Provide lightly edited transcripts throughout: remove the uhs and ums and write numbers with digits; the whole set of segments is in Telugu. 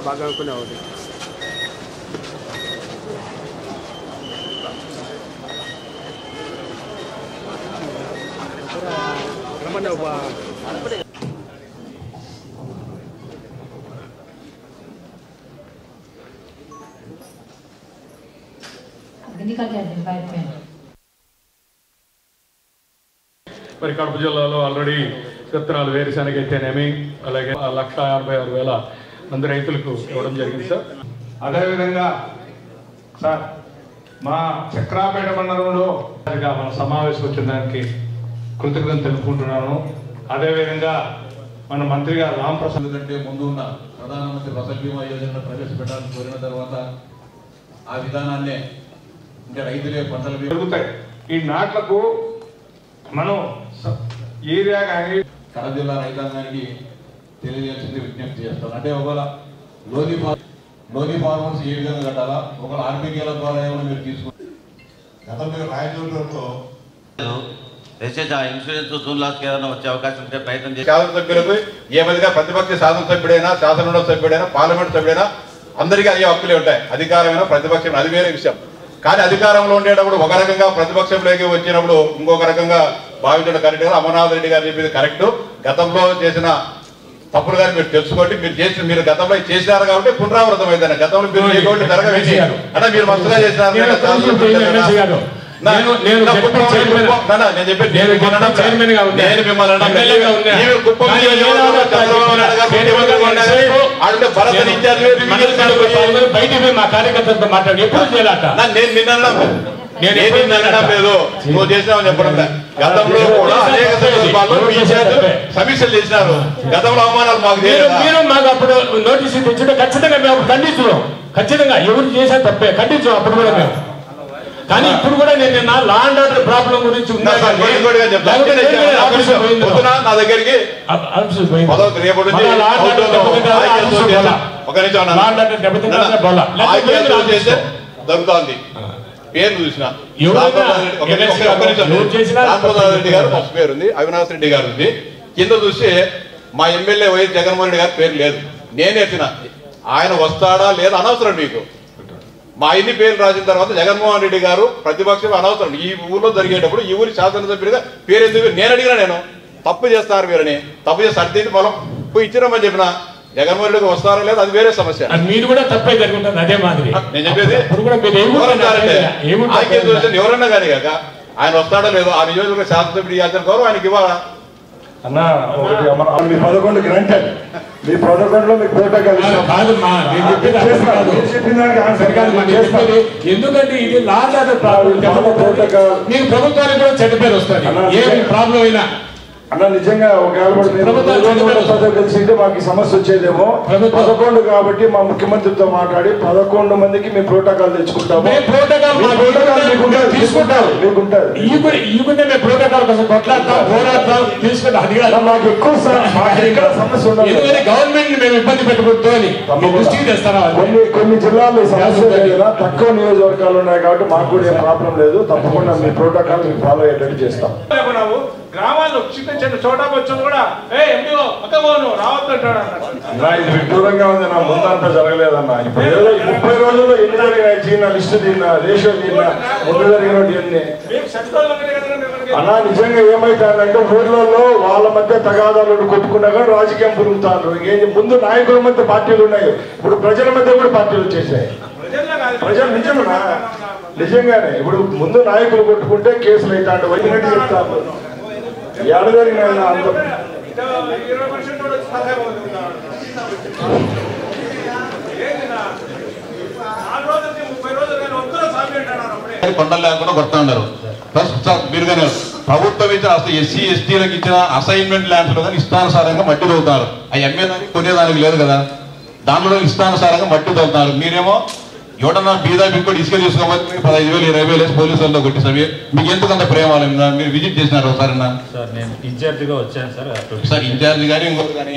బాగా అనుకునే అవుతుంది మరి కడప జిల్లాలో ఆల్రెడీ విత్తనాలు వేరుశనగ అయితేనేమి అలాగే 1,56,000 మంది రైతులకు ఇవ్వడం జరిగింది సార్. అదేవిధంగా సార్ మా చక్రాపేట మండలంలో మన సమావేశం వచ్చిన దానికి కృతజ్ఞతలు తెలుపుకుంటున్నాను. అదేవిధంగా మన మంత్రి గారు రాంప్రసాద్ కంటే ముందు ఉన్న ప్రధానమంత్రి ఫసల్ బీమా యోజన ప్రవేశపెట్టాలని కోరిన తర్వాత ఆ విధానాన్నే అంటే రైతులే పంటల జరుగుతాయి. ఈ నాట్లకు మనం ఏరియా కానీ కడప జిల్లా రైతాంగానికి తెలియజేసింది విజ్ఞప్తి చేస్తాం. అంటే ఒకవేళ లోనీ ఫార్మర్స్ ఏ విధంగా కట్టాలా, ఒకవేళ ఆర్బీకేల ద్వారా ఏమైనా మీరు తీసుకుంటారు. గతంలో రాయచూరులో ఇన్సూరెన్స్ జూన్ లాస్ట్ ఏదైనా వచ్చే అవకాశం ఉంటే ప్రయత్నం చేసి శాసనసభ్యులకు ఏ విధంగా ప్రతిపక్ష శాసనసభ్యుడైనా శాసనమండలి సభ్యుడైనా పార్లమెంట్ సభ్యుడైనా అందరికీ అయ్యే హక్కులే ఉంటాయి. అధికారమైన ప్రతిపక్షం అది వేరే విషయం. కానీ అధికారంలో ఉండేటప్పుడు ఒక రకంగా ప్రతిపక్షంలోకి వచ్చినప్పుడు ఇంకొక రకంగా భావించడం కరెక్ట్ గా అమర్నాథ్ రెడ్డి గారు చెప్పింది కరెక్ట్. గతంలో చేసిన తప్పులు గారు మీరు తెలుసుకోండి. మీరు గతంలో చేసినారు కాబట్టి పునరావృతం అవుతాను. గతంలో మీరు జరగవేసి అంటే మీరు మస్తుగా చేసినారు. మా కార్యకర్తలతో మాట్లాడి ఎప్పుడు నేను నిన్నడం లేదు, నువ్వు చేసినావు చెప్పడం. గతంలో కూడా అనేక సమీక్షలు చేసినారు. గతంలో అవమానాలు మాకు మీరు మాకు అప్పుడు నోటీసు తెచ్చుంటే ఖచ్చితంగా మేము ఖండించున్నాం. ఖచ్చితంగా ఎవరు చేసా తప్పే ఖండించాం అప్పుడు కూడా మేము. కానీ ఇప్పుడు కూడా నేను నిన్న లా అండ్ ఆర్డర్ ప్రాబ్లం గురించి నా దగ్గరికి జరుగుతోంది. పేరు చూసిన రెడ్డి గారు ఫస్ట్ పేరు ఉంది, అవినాష్ రెడ్డి గారు ఉంది. కింద చూసి మా ఎమ్మెల్యే వైఎస్ జగన్మోహన్ రెడ్డి గారి పేరు లేదు. నేనే ఎత్తిన ఆయన వస్తాడా లేదా అనవసరం మీకు. మా ఇన్ని పేర్లు రాసిన తర్వాత జగన్మోహన్ రెడ్డి గారు ప్రతిపక్షం అనవసరం. ఈ ఊర్లో జరిగేటప్పుడు ఈ ఊరి శాసనసభ్యుడిగా పేరు ఎందుకు నేను అడిగినా, నేను తప్పు చేస్తారు మీరని. తప్పు చేసి అర్థం పొలం పోయి ఇచ్చినామని చెప్పిన జగన్మోహన్ రెడ్డి వస్తారా లేదా అది వేరే సమస్య. మీరు కూడా తప్పే జరుగుతుంది అదే మాదిరి. నేను చెప్పేది ఎవరన్నా కానీ కాక ఆయన వస్తాడో లేదో ఆ నియోజకవర్గ శాసనసభ్యుడు ఇవ్వాల్సిన గౌరవం ఆయనకి ఇవ్వాలా అన్నా. మీ 11 గ్రాంటెడ్, మీ 11లో మీకు ప్రోటోకాల్ ఎందుకంటే ఇది లాండ్ ఆర్డర్ ప్రాబ్లం. మీకు ప్రభుత్వానికి కూడా చెడ్డ పేరు వస్తుంది ఏ ప్రాబ్లం అయినా. అన్న నిజంగా ఒకవేళ కలిసింటే మాకు సమస్య వచ్చేదేమో. 11 కాబట్టి మా ముఖ్యమంత్రితో మాట్లాడి 11 మందికి మేము ప్రోటోకాల్ తెచ్చుకుంటాము. మాకు ఎక్కువ సమస్య ఉండదు. గవర్నమెంట్ మేము ఇబ్బంది పెట్టుకుంటామని కొన్ని జిల్లాల్లో సమస్య లేదు. తక్కువ నియోజకవర్గాలు ఉన్నాయి కాబట్టి మాకు కూడా ఏం ప్రాబ్లం లేదు. తప్పకుండా మీ ప్రోటోకాల్ మీకు ఫాలో అయ్యేటట్టు చేస్తాం. గ్రామాల్లో చిన్న చిన్న చోటా వచ్చాను కూడా ఎంపీఓ రావద్దు అంటాడు. ఇది విడ్డూరంగా ఉంది. నా ముందంతా జరగలేదన్నా. ఇప్పుడు 30 రోజుల్లో ఎన్ని జరిగినాయి? చీన లిస్టు తిన్నా, రేషియో తిన్నా, ముందు జరిగినట్టు ఎన్ని అన్నా. నిజంగా ఏమైతారంటే ఊర్లలో వాళ్ళ మధ్య తగాదాలు కొట్టుకున్నా కానీ రాజకీయం పురుగుతారు. ముందు నాయకుల మధ్య పార్టీలు ఉన్నాయి, ఇప్పుడు ప్రజల మధ్య కూడా పార్టీలు వచ్చేసాయి. ప్రజలు నిజంగానే ఇప్పుడు ముందు నాయకులు కొట్టుకుంటే కేసులు అవుతాడు. వైద్యులు చెప్తారు ఎడగలిగిన అంత కొండలు లేకుండా కొడతా ఉన్నారు. మీరు కానీ ప్రభుత్వం ఇచ్చిన అసలు ఎస్సీ ఎస్టీలకు ఇచ్చిన అసైన్మెంట్ ల్యాండ్స్ లో కానీ ఇష్టానుసారంగా మట్టి తవ్వుతున్నారు. అవి అమ్మేదానికి కొనేదానికి లేదు కదా, దాంట్లో ఇష్టానుసారంగా మట్టి తవ్వుతున్నారు. మీరేమో ఎవడన్నా బీదా బిక్కోటి ఇసుక తీసుకోవాలి 15,000 20,000 వేసి పోలీసులతో కొట్టిస్తావి. మీకు ఎందుకు అంత ప్రేమ? మీరు విజిట్ చేసినారు ఒకసారి? సార్ నేను ఇన్ఛార్జిగా వచ్చాను సార్ ఇన్ఛార్జ్ కానీ ఇంకోటి కానీ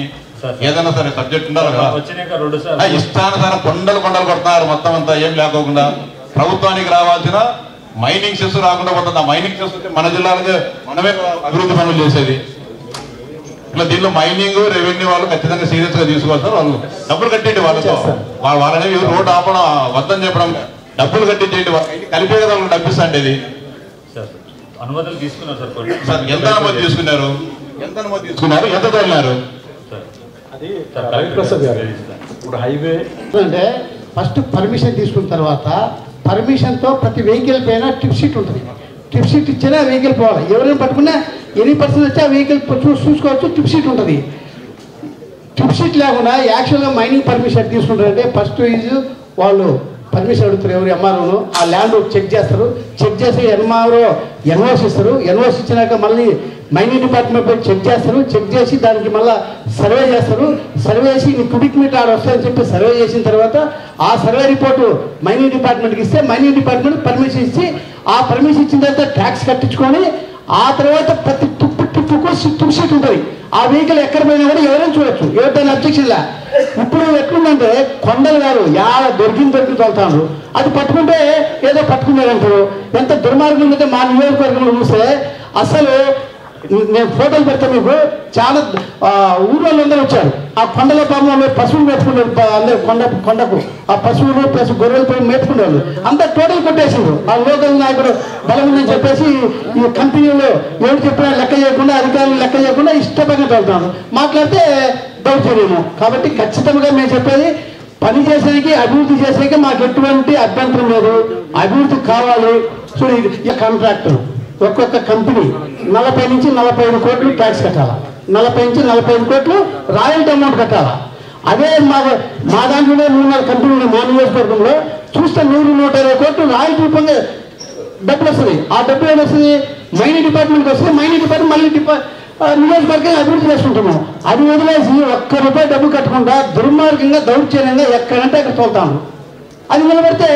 ఏదైనా సరే సబ్జెక్ట్ ఉండాలి కదా. ఇష్టానుసారం కొండలు కొడుతున్నారు మొత్తం అంతా ఏం లేకోకుండా. ప్రభుత్వానికి రావాల్సిన మైనింగ్ సెస్ రాకుండా పోతుంది. ఆ మైనింగ్ సెస్ మన జిల్లాలకే మనమే అభివృద్ధి పనులు చేసేది. ఇట్లా దీనిలో మైనింగ్ రెవెన్యూ వాళ్ళు ఖచ్చితంగా సీరియస్ గా తీసుకోవాలి సార్. వాళ్ళు డబ్బులు కట్టేయండి వాళ్ళతో. వాళ్ళనేవి రోడ్డు ఆపడం వద్దని చెప్పడం, డబ్బులు కట్టించేయండి. కలిపే కదా వాళ్ళు డబ్బిస్తాండి. ఇది అనుమతులు తీసుకున్నారు సార్. ఎంత అనుమతి తీసుకున్నారు? ఎంత తోలినారు? ఇప్పుడు హైవే అంటే ఫస్ట్ పర్మిషన్ తీసుకున్న తర్వాత పర్మిషన్తో ప్రతి వెహికల్ పైన టిప్ షీట్ ఉంటుంది. టిప్ షీట్ ఇచ్చినా వెహికల్ పోవాలి. ఎవరైనా పట్టుకున్నా ఎన్ని పర్సెంట్ వచ్చి ఆ వెహికల్ చూసుకోవచ్చు. టిప్ షీట్ ఉంటుంది. టిప్ షీట్ లేకుండా యాక్చువల్గా మైనింగ్ పర్మిషన్ తీసుకుంటారంటే ఫస్ట్ వాళ్ళు పర్మిషన్ అడుగుతారు. ఎవరు ఎంఆర్ఓను ఆ ల్యాండ్ చెక్ చేస్తారు. చెక్ చేసి ఎంఆర్ఓ ఎన్ఓసి ఇస్తారు. ఎన్ఓసి ఇచ్చినాక మళ్ళీ మైనింగ్ డిపార్ట్మెంట్ పోయి చెక్ చేస్తారు. చెక్ చేసి దానికి మళ్ళీ సర్వే చేస్తారు. సర్వే చేసి నీ క్యూబిక్ మీటర్ ఆడ వస్తాయని చెప్పి సర్వే చేసిన తర్వాత ఆ సర్వే రిపోర్టు మైనింగ్ డిపార్ట్మెంట్కి ఇస్తే మైనింగ్ డిపార్ట్మెంట్ పర్మిషన్ ఇచ్చి ఆ పర్మిషన్ ఇచ్చిన తర్వాత ట్యాక్స్ కట్టించుకొని ఆ తర్వాత ప్రతి టిప్పుకు టిప్ షీట్ ఉంటుంది. ఆ వెహికల్ ఎక్కడ పోయినా కూడా ఎవరైనా చూడొచ్చు. ఎవరిదైనా అబ్జెక్షన్ లే. ఇప్పుడు ఎట్లుందంటే కొండలు గారు యాడ దొరికి తోలుతాను. అది పట్టుకుంటే ఏదో పట్టుకున్నారంటారు. ఎంత దుర్మార్గం ఉందంటే మా నియోజకవర్గంలో చూస్తే అసలు నేను ఫోటోలు పెడతా మీకు. చాలా ఊళ్ళో అందరూ వచ్చారు. ఆ కొండల పాపంలో పశువులు మేపుకున్నారు. అందరు కొండకు ఆ పశువులు ప్లస్ గొర్రెలు పోయి మేపుకునేవాళ్ళు అంతా టోటల్ కొట్టేసిండ్రు. ఆ లోకల్ నాయకుడు బలం ఉందని చెప్పేసి ఈ కంపెనీలో ఎవరు చెప్పినా లెక్క చేయకుండా, అధికారులు లెక్క చేయకుండా ఇష్టపడిన వెళ్తాను. మాట్లాడితే దౌర్జన్యము. కాబట్టి ఖచ్చితంగా మేము చెప్పేది పని చేసేకి అభివృద్ధి చేసేకి మాకు ఎటువంటి అభ్యంతరం లేదు. అభివృద్ధి కావాలి. చూడు ఈ కాంట్రాక్టర్ ఒక్కొక్క కంపెనీ 40 నుంచి 45 కోట్లు ట్యాక్స్ కట్టాలా. 40 నుంచి 45 కోట్లు రాయల్టీ అమౌంట్ కట్టాలా. అదే మా దాంట్లో 3-4 కంపెనీలు మా నియోజకవర్గంలో చూస్తే 100-120 కోట్లు రాయల్టీ రూపంగా డబ్బులు వస్తుంది. ఆ డబ్బులు ఏమొస్తుంది? మైనింగ్ డిపార్ట్మెంట్కి వస్తుంది. మైనింగ్ డిపార్ట్మెంట్ మళ్ళీ నియోజకవర్గం అభివృద్ధి చేసుకుంటాము. అది వదిలేసి ₹1 డబ్బు కట్టకుండా దుర్మార్గంగా దౌర్జన్యంగా ఎక్కడంటే అక్కడ తోలుతాము. అది నిలబడితే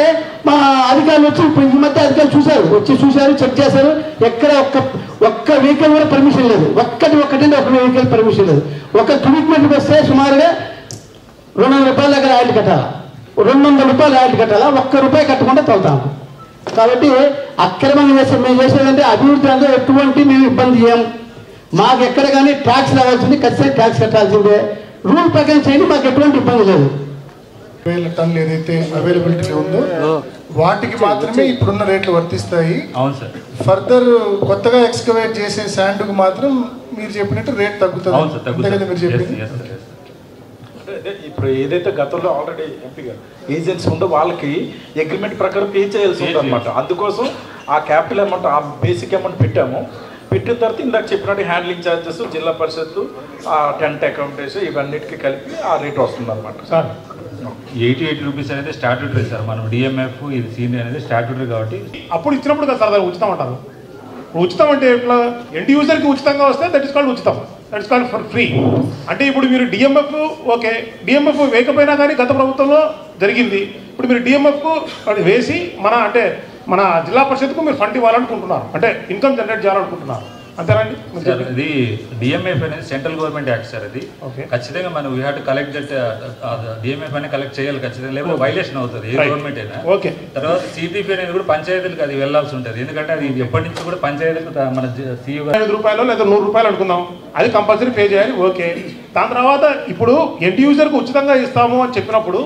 మా అధికారులు వచ్చి ఇప్పుడు ఈ మధ్య అధికారులు చూశారు, చెక్ చేశారు. ఎక్కడ ఒక్క వెహికల్ కూడా పర్మిషన్ లేదు. ఒక్కటంటే ఒక వెహికల్ పర్మిషన్ లేదు. ఒక క్యూబిక్ మీటర్కి వస్తే సుమారుగా ₹200 దగ్గర రాయల్టీ కట్టాలా. ₹200 రాయల్టీ కట్టాలా. ₹1 కట్టకుండా తోలుతాము. కాబట్టి అక్రమంగా మేము చేసేదంటే అభివృద్ధి అంటే ఎటువంటి మేము ఇబ్బంది చేయం. మాకు ఎక్కడ కానీ ట్యాక్స్ రావాల్సింది, ఖచ్చితంగా ట్యాక్స్ కట్టాల్సిందే. రూల్ ప్రకారం చేయండి, మాకు ఎటువంటి ఇబ్బంది లేదు. 1000 టన్నులు ఏదైతే అవైలబిలిటీ ఉందో వాటికి మాత్రమే ఇప్పుడున్న రేట్లు వర్తిస్తాయి. అవును సార్. ఫర్దర్ కొత్తగా ఎక్స్కవేట్ చేసే శాండ్కు మాత్రం మీరు చెప్పినట్టు రేట్ తగ్గుతుంది. మీరు చెప్పింది ఇప్పుడు ఏదైతే గతంలో ఆల్రెడీ ఎంపీగా ఏజెన్సీ ఉందో వాళ్ళకి అగ్రిమెంట్ ప్రకారం పే చేయాల్సి ఉంటుంది అనమాట. అందుకోసం ఆ క్యాపిటల్ అమౌంట్, ఆ బేసిక్ అమౌంట్ పెట్టిన తర్వాత ఇందాక చెప్పినట్టు హ్యాండ్లింగ్ ఛార్జెస్, జిల్లా పరిషత్తు, ఆ టెంట్ అకౌంటేషన్ ఇవన్నిటికీ కలిపి ఆ రేట్ వస్తుంది అనమాట. సార్ 88 రూపీస్ అనేది స్టాట్యూటరీ సార్. మనం డిఎంఎఫ్ ఇది సీనియర్ అనేది స్టాట్యూటరీ కాబట్టి అప్పుడు ఇచ్చినప్పుడు కదా సార్ దాన్ని ఉచితం అంటారు. ఉచితం అంటే ఇట్లా ఎండ్ యూజర్కి ఉచితంగా వస్తే దట్ ఇస్ కాల్డ్ ఉచితం. That is called for free. అంటే ఇప్పుడు మీరు డిఎంఎఫ్ ఓకే, డిఎంఎఫ్ వేయకపోయినా కానీ గత ప్రభుత్వంలో జరిగింది. ఇప్పుడు మీరు డిఎంఎఫ్ వేసి మన జిల్లా పరిషత్కు మీరు ఫండ్ ఇవ్వాలనుకుంటున్నారు, అంటే ఇన్కమ్ జనరేట్ చేయాలనుకుంటున్నారు, అంతేనండి? ఇది డిఎంఎఫ్ అనేది సెంట్రల్ గవర్నమెంట్ యాక్ట్ సార్. అది ఖచ్చితంగా మనం we have to collect that DMF అనేది కలెక్ట్ చేయాలి ఖచ్చితంగా, లేకపోతే వైలేషన్ అవుతుంది ఏ గవర్నమెంట్ అయినా. ఓకే. తర్వాత సిపిపి అనేది కూడా పంచాయతీలకు అది వెళ్ళాల్సి ఉంటుంది. ఎందుకంటే అది ఎప్పటి నుంచి కూడా పంచాయతీలకు మన సీఈఓ ₹5 లేదా ₹100 అనుకుందాం, అది కంపల్సరీ పే చేయాలి. ఓకే. దాని తర్వాత ఇప్పుడు ఎండ్ యూజర్కి ఉచితంగా ఇస్తాము అని చెప్పినప్పుడు,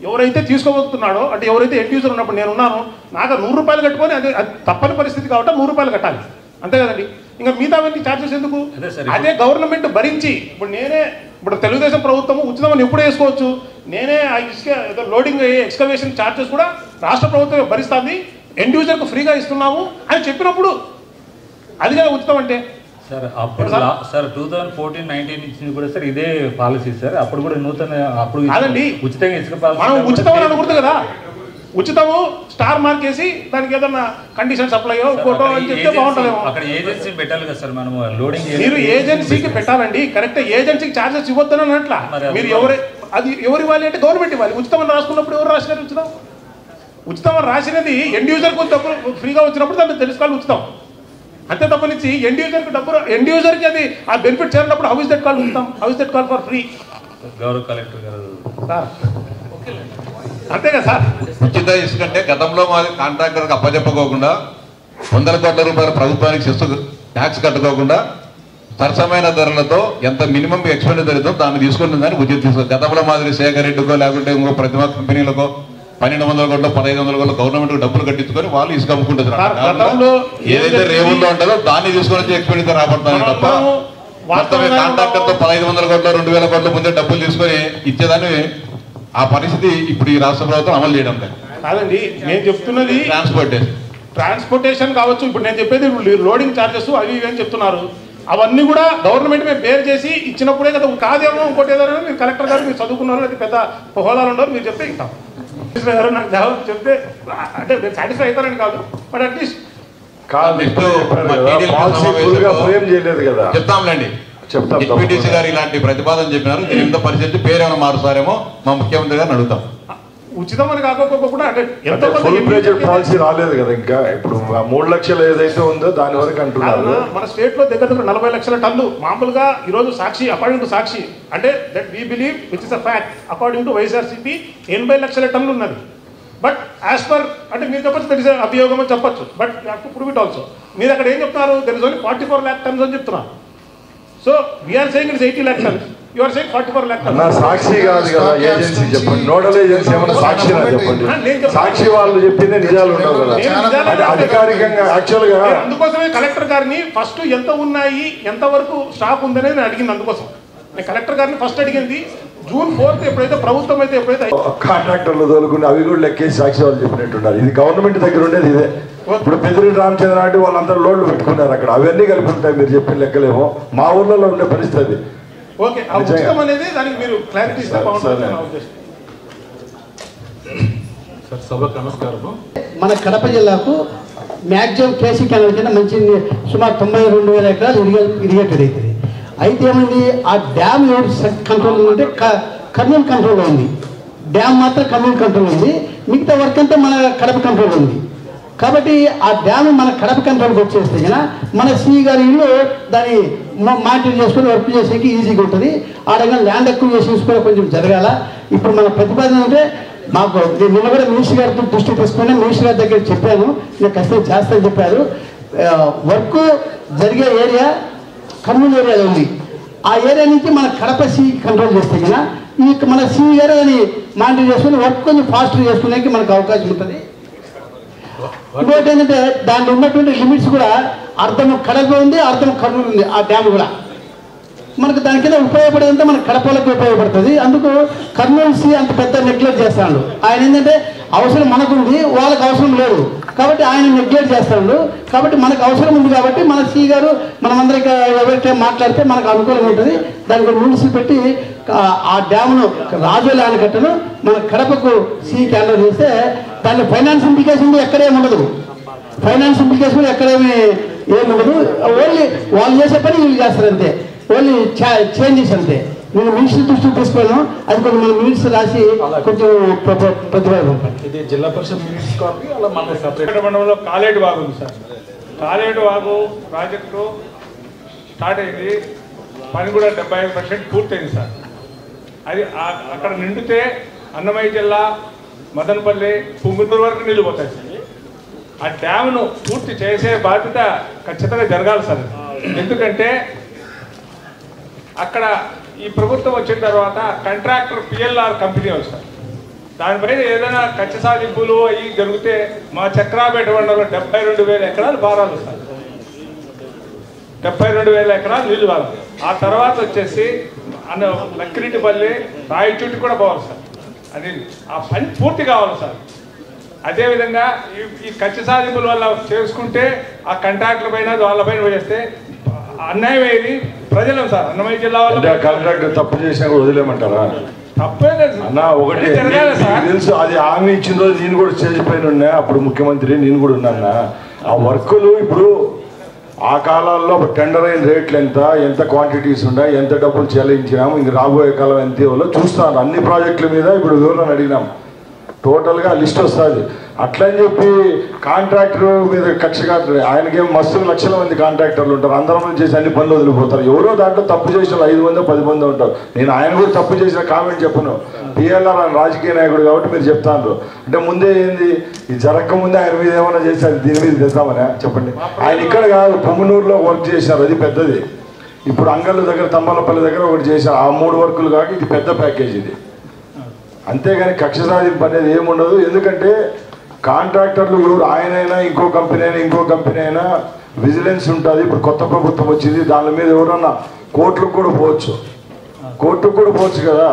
ఎవరైతే తీసుకోబోతున్నాడో అంటే ఎవరైతే ఎండ్ యూజర్ ఉన్నప్పుడు నేనున్నాను, నాకు ₹100 కట్టుకొని అది తప్పని పరిస్థితి కాబట్టి ₹100 కట్టాలి, అంతే కదండి. ఇంకా మిగతావన్నీ ఛార్జెస్ ఎందుకు? అదే గవర్నమెంట్ భరించి ఇప్పుడు తెలుగుదేశం ప్రభుత్వం ఉచితం ఎప్పుడు వేసుకోవచ్చు. నేనే ఆ ఇసుక లోడింగ్ ఎక్స్కవేషన్ ఛార్జెస్ కూడా రాష్ట్ర ప్రభుత్వం భరిస్తుంది, ఎండ్ యూజర్కు ఫ్రీగా ఇస్తున్నాము అని చెప్పినప్పుడు అది కదా ఉచితం అంటే. సార్ అప్పుడు సార్ 2014-19 నుంచి కూడా సార్ ఇదే పాలసీ సార్. అప్పుడు కూడా అప్పుడు ఉచితంగా ఇసుక మనం ఉచితం అని అనుకుంటుంది కదా. ఉచితము స్టార్ మార్క్ వేసి దానికి ఏదన్నా కండిషన్స్ అప్లై ఫోటో అని చెప్తే బాగుంటుందేమో. అక్కడ ఏజెన్సీ పెట్టాలి కదా సార్ మనము లోడింగ్. మీరు ఏజెన్సీకి పెట్టాలండి, కరెక్ట్. ఏజెన్సీకి ఛార్జెస్ ఇవ్వద్దని అన్నట్లా. మీరు అది ఎవరు ఇవ్వాలి అంటే గవర్నమెంట్ ఇవ్వాలి. ఉచితం అని రాసుకున్నప్పుడు ఎవరు రాసినారు ఉచితం? ఉచితం అని రాసినది ఎండ్ యూజర్కి డబ్బులు ఫ్రీగా వచ్చినప్పుడు దాన్ని తెలుసుకోవాలి ఉచితం. అంతే తప్పనిచ్చి ఎండ్ యూజర్కి డబ్బు ఎండ్ యూజర్కి అది ఆ బెనిఫిట్ చేరినప్పుడు హౌ ఇస్ దట్ కాల్ ఉచితం? How is that call for free? గౌరవ కలెక్టర్ గారు అంతే కదా సార్. ఉచిత ఇసుక అంటే గతంలో మాది కాంట్రాక్టర్కి అప్పచెప్పకోకుండా వందల కోట్ల రూపాయల ప్రభుత్వానికి సెస్ ట్యాక్స్ కట్టుకోకుండా సరసమైన ధరలతో ఎంత మినిమం ఎక్స్పెండిచర్ అవుతుందో దాన్ని తీసుకుంటుందని ఉచిత తీసుకో. గతంలో మాదిరి శేఖర్ రెడ్డికో లేకుంటే ఇంకో ప్రతిమా కంపెనీలకో 1200 కోట్లు 1500 కోట్లు గవర్నమెంట్ డబ్బులు కట్టించుకొని వాళ్ళు ఇసుక అమ్ముకుంటున్నారు. ఏదైతే రేవుల్లో ఉంటుందో దాన్ని తీసుకొని వచ్చి ఎక్స్పెండిచర్ రాబడుతున్నారు తప్ప మొత్తం కాంట్రాక్టర్ తో 1500 కోట్లు 2000 కోట్ల ముందే డబ్బులు తీసుకొని ఇచ్చేదాన్ని ఆ పరిస్థితి ఇప్పుడు ఈ రాష్ట్ర ప్రభుత్వం అమలు చేయడం లేదు. కాదండి నేను చెప్తున్నది ట్రాన్స్పోర్టేషన్ కావచ్చు. ఇప్పుడు నేను చెప్పేది లోడింగ్ ఛార్జెస్ అవి ఇవి అని చెప్తున్నారు. అవన్నీ కూడా గవర్నమెంట్ మేము బేర్ చేసి ఇచ్చినప్పుడే కదా. కాదేమో ఇంకోటి ఏదో మీరు కలెక్టర్ గారు మీరు చదువుకున్నారు, అది పెద్ద హోదాలు ఉండరు, మీరు చెప్తే ఇంకా నాకు జవాబు చెప్తే అంటే నేను సాటిస్ఫై అవుతారని కాదు, బట్ అట్లీస్ట్ చెప్తాంలేండి. డిప్యూటీసీ గారు ఇలాంటి ప్రతిపాదన చెప్పినారు. ఎంత పరిస్థితి పేరేమైనా మారుస్తారేమో మా ముఖ్యమంత్రి గారిని అడుగుతాం. ఉచితం అని కాకపోకుండా అంటే పాలసీ రాలేదు కదా ఇంకా. ఇప్పుడు 3 లక్షలు ఏదైతే ఉందో దాని వరకు అంటున్నారు. మన స్టేట్ లో దగ్గర 40 లక్షల టన్నులు మామూలుగా ఈరోజు సాక్షి అకార్డింగ్ టు సాక్షి అంటే that we believe which is a fact according to YSRCP 80 లక్షల టన్నులు ఉన్నది. బట్ యాజ్ పర్ అంటే మీరు చెప్పచ్చు దట్ ఇస్ అభియోగం అని చెప్పచ్చు, but you have to prove it also. మీరు అక్కడ ఏం చెప్తున్నారు? There is only 44 lakh tons అని చెప్తున్నారు. So we're saying it's 80 lakh tons. You are saying 44 lakh tons. సాక్షి కాదు కదా ఏజెన్సీ, చెప్పండి. నోడల్ ఏజెన్సీ ఏమన్నా సాక్షి చెప్పండి. సాక్షి వాళ్ళు చెప్పిందే నిజాలు ఉండవు కదా అధికారికంగా. యాక్చువల్ గా అందుకోసమే కలెక్టర్ గారిని ఫస్ట్ ఎంత ఉన్నాయి ఎంత వరకు స్టాక్ ఉందనేది నేను అడిగింది. అందుకోసం నేను కలెక్టర్ గారిని ఫస్ట్ అడిగింది. June 4th ఎప్పుడైతే ప్రభుత్వం అయితే ఎప్పుడైతే కాంట్రాక్టర్లు తోలుకుని అవి కూడా లెక్కేసి సాక్షి వాళ్ళు చెప్పినట్టున్నారు. ఇది గవర్నమెంట్ దగ్గర ఉండేది ఇదే. ఇప్పుడు పెద్దిరెడ్డి రామచంద్ర నాటి వాళ్ళంతా లోడ్లు పెట్టుకున్నారు అక్కడ. అవన్నీ కలిపి ఉంటాయి మీరు చెప్పిన లెక్కలేమో. మా ఊర్లలో ఉండే పరిస్థితి. ఓకే, ఆ ఉచితం అనేది దానికి మీరు క్లారిటీ ఇస్తే బాగుంటుంది. సభకు నమస్కారం. మన కడప జిల్లాకు మ్యాక్సిమం కేసీ కెనాల్ కింద మంచి సుమారు 92,000 ఎకరాలు ఇరిగేటెడ్ అవుతుంది. అయితే ఏమైంది, ఆ డ్యామ్ ఎవరు కంట్రోల్ ఉంటే కర్నూలు కంట్రోల్లో ఉంది. డ్యామ్ మాత్రం కర్నూలు కంట్రోల్ ఉంది, మిగతా వర్క్ అంతా మన కడప కంట్రోల్ ఉంది. కాబట్టి ఆ డ్యామ్ మన కడప కంట్రోల్కి వచ్చేస్తే కదా మన సిఈ గారి ఇల్లు దాన్ని మానిటర్ చేసుకొని వర్క్ చేసేకి ఈజీగా ఉంటుంది. ఆ రకంగా ల్యాండ్ అక్విజిషన్స్ కూడా కొంచెం జరగాల. ఇప్పుడు మన ప్రతిపాదన అంటే మాకు నిన్న కూడా మినిస్టర్ గారితో దృష్టి తీసుకుని మినిస్టర్ గారి దగ్గర చెప్పాను, నేను ఖచ్చితంగా చేస్తానని చెప్పారు. వర్క్ జరిగే ఏరియా కర్నూలు ఏరియాలో ఉంది. ఆ ఏరియా నుంచి మన కడప సిఈ కంట్రోల్ చేస్తే కదా ఈ మన సిఈ గారు దాన్ని మానిటర్ చేసుకుని వర్క్ కొంచెం ఫాస్ట్గా చేసుకునేకి మనకు అవకాశం ఉంటుంది. ఇంకోటి ఏంటంటే దాంట్లో ఉన్నటువంటి లిమిట్స్ కూడా అర్థం కడప ఉంది, అర్థం కర్నూలు ఉంది. ఆ డ్యామ్ కూడా మనకు దాని కింద ఉపయోగపడేదంతా మన కడపలకు ఉపయోగపడుతుంది. అందుకు కర్నూలు సి అంత పెద్ద నెగ్లెక్ట్ చేస్తాడు. ఆయన ఏంటంటే అవసరం మనకుంది, వాళ్ళకి అవసరం లేదు కాబట్టి ఆయన నెగ్లెక్ట్ చేస్తాడు. కాబట్టి మనకు అవసరం ఉంది కాబట్టి మన సి గారు మనమందరికీ ఎవరికైనా మాట్లాడితే మనకు అనుకూలంగా ఉంటుంది. దానికి రూల్స్ పెట్టి ఆ డ్యామ్ను రాజోలి ఆనకట్టను మన కడపకు సి క్యాన్వర్ చేస్తే దాంట్లో ఫైనాన్స్ ఇంప్లికేషన్ ఎక్కడేమి ఉండదు. ఫైనాన్స్ ఇంప్లికేషన్ ఎక్కడేమి ఏముండదు. ఓన్లీ వాళ్ళు చేసే పని వీళ్ళు చేస్తారు అంతే. ఓన్లీ చేంజెస్ అంతే. నేను మినిస్టర్ దృష్టికి తీసుకున్నాను, అది కొంచెం మన మినిస్టర్ రాసి కొంచెం ప్రతిపాదన. ఇది జిల్లా పరిషత్ మినిట్స్ కాపీ అలా మన సపరేట్. మండలంలో కాలేడు వాగు ఉంది సార్. కాలేడు వాగు ప్రాజెక్టు స్టార్ట్ అయింది, పని కూడా 75% పూర్తయింది సార్. అది అక్కడ నిండితే అన్నమయ్య జిల్లా మదనపల్లి పుంగునూరు వరకు నీళ్ళు పోతాయి సార్. ఆ డ్యామ్ను పూర్తి చేసే బాధ్యత ఖచ్చితంగా జరగాలి సార్. ఎందుకంటే అక్కడ ఈ ప్రభుత్వం వచ్చిన తర్వాత కాంట్రాక్టర్ పిఎల్ఆర్ కంపెనీ వస్తారు. దానిపైన ఏదైనా కచ్చ సాధింపులు అవి జరిగితే మా చక్రాపేట మండలంలో 72,000 ఎకరాలు బారాలు వస్తారు. 72,000 ఎకరాలు నీళ్ళు బారాలు. ఆ తర్వాత వచ్చేసి లక్కిరెడ్డిపల్లి రాయచూటి కూడా పోవాలి సార్. అది ఆ పని పూర్తి కావాలి సార్. అదేవిధంగా ఈ కచ్చ సాధింపుల వల్ల చేసుకుంటే ఆ కాంట్రాక్టర్ పైన వాళ్ళ పైన చేస్తే అన్యాయం అయ్యేది ప్రజలం సార్. అన్నమయ్య జిల్లా వాళ్ళు కాంట్రాక్టర్ తప్పు చేసినా కూడా వదిలేమంటారా? తప్పే లేదు అన్న ఒకటి జరగాలి సార్. తెలుసు, అది హామీ ఇచ్చిన రోజు నేను కూడా స్టేజ్ పైన ఉన్నా, అప్పుడు ముఖ్యమంత్రి నేను కూడా ఉన్నాను. ఆ వర్కులు ఇప్పుడు ఆ కాలాల్లో టెండర్ అయిన రేట్లు ఎంత క్వాంటిటీస్ ఉన్నాయి, ఎంత డబ్బులు చెల్లించినాము, ఇంక రాబోయే కాలం ఎంత ఇవ్వాలో చూస్తాను. అన్ని ప్రాజెక్టుల మీద ఇప్పుడు వివరణ అడిగినాం, టోటల్గా లిస్ట్ వస్తుంది. అట్లని చెప్పి కాంట్రాక్టర్ మీద కక్ష కాదు. ఆయనకేం మస్తు లక్షల మంది కాంట్రాక్టర్లు ఉంటారు, అందరం చేసి అన్ని పనులు వదిలిపోతారు. ఎవరో దాంట్లో తప్పు చేసిన 5 మంది 10 మంది ఉంటారు. నేను ఆయన కూడా తప్పు చేసిన కామెంట్ చెప్పను. పిఎల్ఆర్ ఆయన రాజకీయ నాయకుడు కాబట్టి మీరు చెప్తాను. అంటే ముందే ఏంది ఇది జరగకముందే ఆయన మీద ఏమైనా చేశారు, దీని మీద తెస్తామని చెప్పండి. ఆయన ఇక్కడ కాదు, పొంగునూరులో వర్క్ చేశారు, అది పెద్దది. ఇప్పుడు అంగళ్ళ దగ్గర తమ్మలపల్లి దగ్గర ఒకటి చేశారు. ఆ 3 వర్కులు కాక ఇది పెద్ద ప్యాకేజ్ ఇది. అంతేగాని కక్ష సాధింపు అనేది ఏముండదు. ఎందుకంటే కాంట్రాక్టర్లు ఎవరు, ఆయనైనా ఇంకో కంపెనీ అయినా విజిలెన్స్ ఉంటుంది. ఇప్పుడు కొత్త ప్రభుత్వం వచ్చింది, దాని మీద ఎవరన్నా కోర్టుకు కూడా పోవచ్చు కదా.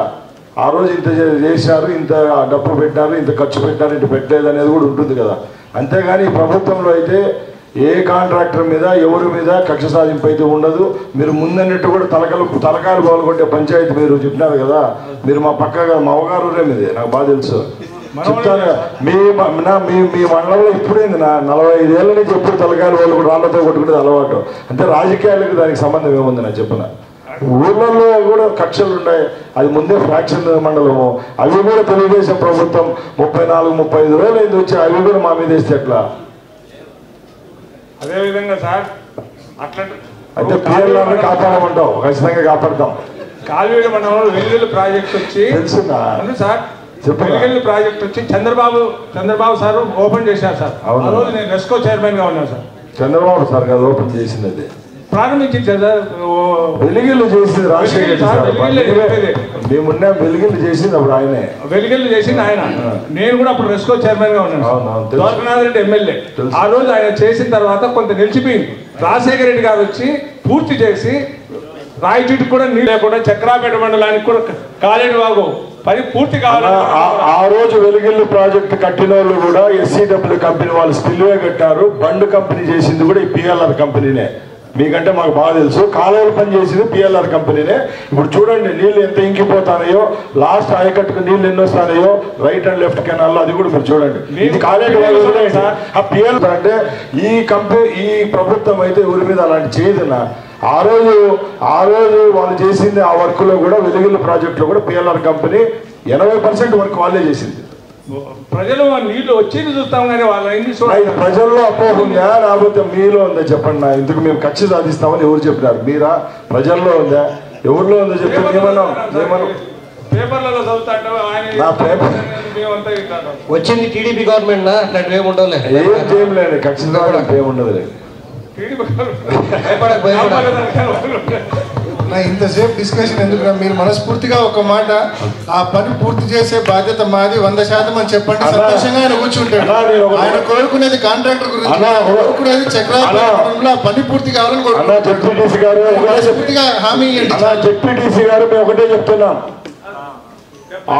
ఆ రోజు ఇంత చేశారు, ఇంత డబ్బు పెట్టారు, ఇంత ఖర్చు పెట్టారు, ఇంత పెట్టలేదు అనేది కూడా ఉంటుంది కదా. అంతేగాని ఈ ప్రభుత్వంలో అయితే ఏ కాంట్రాక్టర్ మీద ఎవరి మీద కక్ష సాధింపు అయితే ఉండదు. మీరు ముందన్నట్టు కూడా తలకాయలు పాల్గొట్టే పంచాయతీ మీరు చెప్పినారు కదా. మీరు మా పక్కగా మా అవగారు మీదే నాకు బాగా తెలుసు. చెప్తాను, మీ మండలంలో ఇప్పుడైంది 45 ఏళ్ళ నుంచి ఎప్పుడు తలకాయలు వాళ్ళు కూడా రాళ్లతో కొట్టుకునేది అలవాటు. అంటే రాజకీయాలకు దానికి సంబంధం ఏముంది నాకు చెప్పిన. ఊళ్ళల్లో కూడా కక్షలు ఉన్నాయి, అది ముందే ఫ్రాక్షన్ మండలము. అవి కూడా తెలుగుదేశం ప్రభుత్వం 34-35 రోజులు అయింది వచ్చి అవి కూడా మా మీద వేస్తే ఎట్లా? అదేవిధంగా సార్ అట్లా అంటే పిఎల్ఆర్ని కాపాడమంటావు, ఖచ్చితంగా కాపాడతాం. కాలువేడి మండలంలో వెల్లుల్లి ప్రాజెక్ట్ వచ్చి తెలుసునా సార్, వెల్లుల్లి ప్రాజెక్ట్ వచ్చి చంద్రబాబు సార్ ఓపెన్ చేశారు సార్. ఆ రోజు నేను రెస్కో చైర్మన్ గా ఉన్నాను సార్. చంద్రబాబు సార్ కదా ఓపెన్ చేసింది, అది ప్రారంభించింది సార్. వెలిగిళ్ళు చేసింది రాజశేఖర్ మేమున్నా. వెలిగిళ్ళు చేసింది అప్పుడు ఆయనే, వెలిగిళ్ళు చేసింది ఆయన. నేను కూడా అప్పుడు రెస్కో చైర్మన్ గా ఉన్నాను. ద్వారకనాథ్ రెడ్డి ఎమ్మెల్యే. ఆ రోజు ఆయన చేసిన తర్వాత కొంత నిలిచిపోయింది. రాజశేఖర రెడ్డి గారు వచ్చి పూర్తి చేసి రాయచూటికి కూడా నీళ్ళు లేకుండా చక్రాపేట మండలానికి కూడా కాలేడు వాగు పని పూర్తి కావాలి. ఆ రోజు వెలిగిళ్ళు ప్రాజెక్టు కట్టిన వాళ్ళు కూడా SCW కంపెనీ వాళ్ళు స్పిల్వే కట్టారు. బండ్ కంపెనీ చేసింది కూడా ఈ PLR కంపెనీనే. మీకంటే మాకు బాగా తెలుసు. కాలువలు పని చేసింది PLR కంపెనీనే. ఇప్పుడు చూడండి నీళ్ళు ఎంత ఇంకిపోతానయో, లాస్ట్ ఆయకట్టుకు నీళ్ళు ఎన్ని వస్తానయో, రైట్ అండ్ లెఫ్ట్ కెనాల్లో, అది కూడా మీరు చూడండి. ఇది కాలేడు ఆ PLR అంటే ఈ ప్రభుత్వం అయితే ఊరి మీద అలాంటి చేయదన్నా. ఆ రోజు వాళ్ళు చేసింది ఆ వర్క్ లో కూడా వెలుగుల ప్రాజెక్ట్ లో కూడా PLR కంపెనీ 80% వర్క్ వాళ్ళే చేసింది. ప్రజలు నీళ్లు వచ్చేది చూస్తాం కానీ వాళ్ళ ప్రజల్లో అపోహ ఉందా లేకపోతే మీలో ఉందా చెప్పండి. ఇందుకు మేము కక్ష సాధిస్తామని ఎవరు చెప్పినారు? మీరా? ప్రజల్లో ఉందా? ఎవరిలో ఉందో చెప్తే ఏమన్నా పేపర్లలో చదువుతాడు వచ్చింది టీడీపీ గవర్నమెంట్ అట్లాంటివి ఏమి ఉండవు, ఏం చేయలేదు. ఖచ్చితంగా ఏముండదు లేదు. ఇంతసేపు డిస్కషన్ ఎందుకు? మీరు మనస్ఫూర్తిగా ఒక మాట, ఆ పని పూర్తి చేసే బాధ్యత మాది 100% అని చెప్పండి. సంతోషంగా ఆయన కూర్చుంటాడు. ఆయన కోరుకునేది కాంట్రాక్టర్ గురించి, కోరుకునేది చక్రాపేటలో ఆ పని పూర్తి కావాలని కోరుకుంటున్నాం. హామీ జెడ్పీటీసీ గారు మేము ఒకటే చెప్తున్నాం,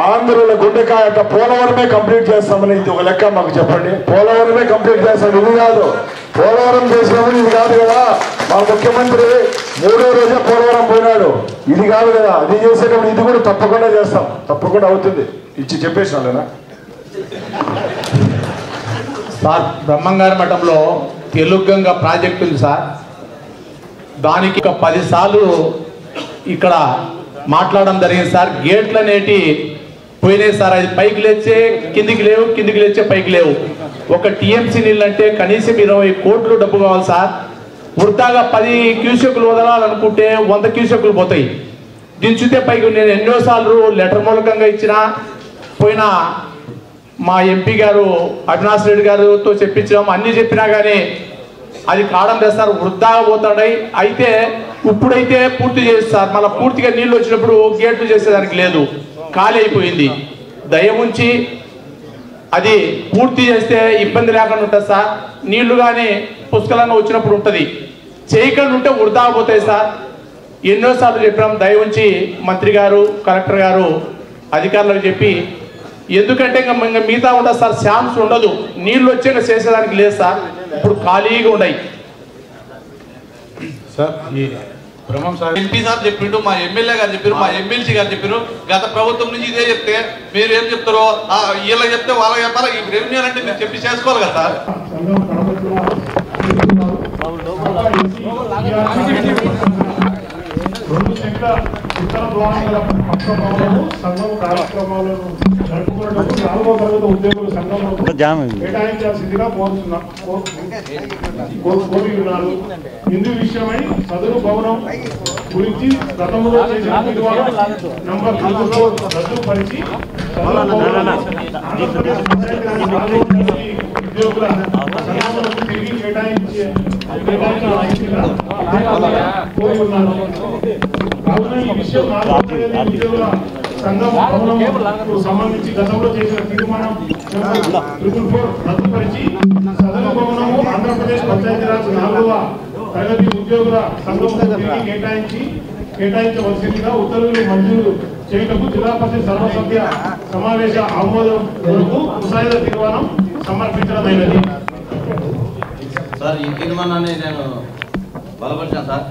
ఆంధ్రుల గుండెకాయ పోలవరమే కంప్లీట్ చేస్తామని ఇది ఒక లెక్క మాకు చెప్పండి. పోలవరమే కంప్లీట్ చేస్తాం, ఇది కాదు. పోలవరం చేసినప్పుడు ఇది కాదు కదా. మా ముఖ్యమంత్రి 3వ రోజే పోలవరం పోయినాడు, ఇది కాదు కదా. అది చేసేటప్పుడు ఇది కూడా తప్పకుండా చేస్తాం, తప్పకుండా అవుతుంది. ఇచ్చి చెప్పేసినా సార్. బ్రహ్మంగారి మఠంలో తెలుగంగ ప్రాజెక్ట్ ఉంది సార్. దానికి 10 సార్లు ఇక్కడ మాట్లాడడం జరిగింది సార్. గేట్లు అనేటి పోయినాయి సార్. అది పైకి లేచే కిందికి లేవు, కిందికి లేచే పైకి లేవు. ఒక టీఎంసీ నీళ్ళు అంటే కనీసం 20 కోట్లు డబ్బు కావాలి సార్. వృద్ధాగా 10 క్యూసెక్లు వదలాలనుకుంటే 100 క్యూసెక్లు పోతాయి. దించితే పైకి నేను ఎన్నోసార్లు లెటర్ మూలకంగా ఇచ్చిన, పోయిన మా ఎంపీ గారు అవినాష్ రెడ్డి గారితో చెప్పించాము, అన్నీ చెప్పినా కానీ అది కావడం లేదు సార్. వృద్ధాగా పోతాడై. అయితే ఇప్పుడైతే పూర్తి చేస్తారు, మళ్ళీ పూర్తిగా నీళ్ళు వచ్చినప్పుడు గేట్లు చేసేదానికి లేదు, ఖాళీ అయిపోయింది. దయ ఉంచి అది పూర్తి చేస్తే ఇబ్బంది లేకుండా ఉంటుంది సార్. నీళ్లు కానీ పుష్కలంగా వచ్చినప్పుడు ఉంటుంది, చేయకుండా ఉంటే వృధా పోతాయి సార్. ఎన్నోసార్లు చెప్పినాం. దయ ఉంచి మంత్రి గారు, కలెక్టర్ గారు, అధికారులకు చెప్పి, ఎందుకంటే ఇంకా మిగతా ఉండదు సార్, ఛాన్స్ ఉండదు. నీళ్ళు వచ్చాక చేసేదానికి లేదు సార్. ఇప్పుడు ఖాళీగా ఉన్నాయి సార్. ఎంపీ సార్ చెప్పిండు, మా ఎమ్మెల్యే గారు చెప్పారు, మా ఎమ్మెల్సీ గారు చెప్పారు. గత ప్రభుత్వం నుంచి ఇదే చెప్తే మీరు ఏం చెప్తారో వీళ్ళకి చెప్తే వాళ్ళకి చెప్పాలి. ఈ రెవెన్యూ అంటే మీరు చెప్పి చేసుకోవాలి కదా సార్. రెండు సెట్ల ఇతర భవనాల పక్క భవనము సంఘం కార్యక్రమాలను జరుపుకున్నట్టు 4వ తరగతి ఉద్యోగుల సంఘంలో కేటాయించాల్సిందిగా కోరుతున్నారు. ఇందు విషయమై సదరు భవనం గురించి గతంలో చేసిన తీర్మానం నంబర్ 4 రద్దుపరిచి ఉద్యోగుల సంఘములకు తిరిగి కేటాయించాల్సిందిగా కోరి ఉన్నారు. కావున ఈ విషయం 4వ తరగతి ఉద్యోగుల సంఘం భవనంకు సంబంధించి గతంలో చేసిన తీర్మానం 444 రద్దుపరిచి సదరు భవనము ఆంధ్రప్రదేశ్ పంచాయతీరాజ్ 4వ తరగతి ఉద్యోగుల సంఘముకు తిరిగి కేటాయించవలసిందిగా ఉత్తర్వులు మంజూరు చేయటకు జిల్లా పరిషత్ సర్వసభ్య సమావేశ ఆమోదం కొరకు ముసాయిదా తీర్మానం సమర్పించడమైనది. సార్ ఈ తీర్మానాన్ని నేను బలపరిచాను సార్.